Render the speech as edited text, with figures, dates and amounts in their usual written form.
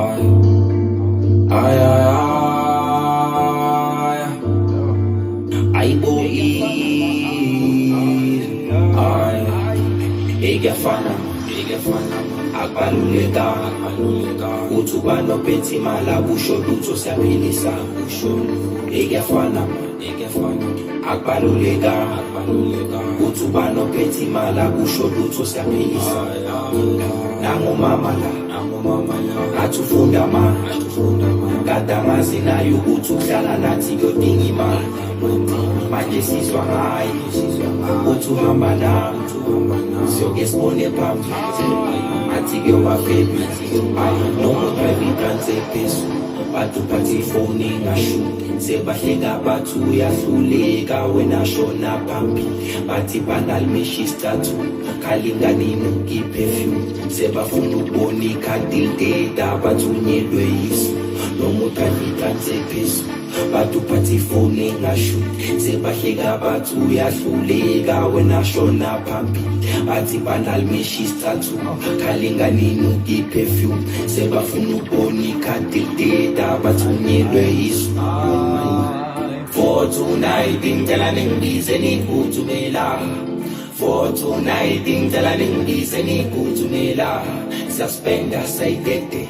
ay, ay, ay, boy, ay, igafana, akubaluleka, uthi uba nophethe imali akusho lutho siyaphilisa, igafana, akubaluleka, uthi uba nophethe imali akusho lutho siyaphilisa. Nangomama la athi ufunda manje kade angazi naye ukuthi uhlala nathi kuyodinga imali manje sizwa ngaye uthi uhamba nami siyoke sibone phambili athi kuyoba febile noma udrive ikansi ephezulu bathi uphathe ifoni ingasho sebahleka bathi uyahluleka wena shona phambili bathi banalimisha isithathu khalinganini ukiperfume sebafuna ukubona ikhadi lideda bathunyelwe yisu noma udrive ikansi ephezulu bathi uphathe ifoni engasho sebahleka bathi uyahluleka wena shona phambili bathi banalimisha isithathu khalinganini ukiperfume sebafuna ukubona ikhadi lideda bathunyelwe yisu. For tonight ngicela ningibize niphuthumela For tonight ngicela ningibize niphuthumela Suspender sayidede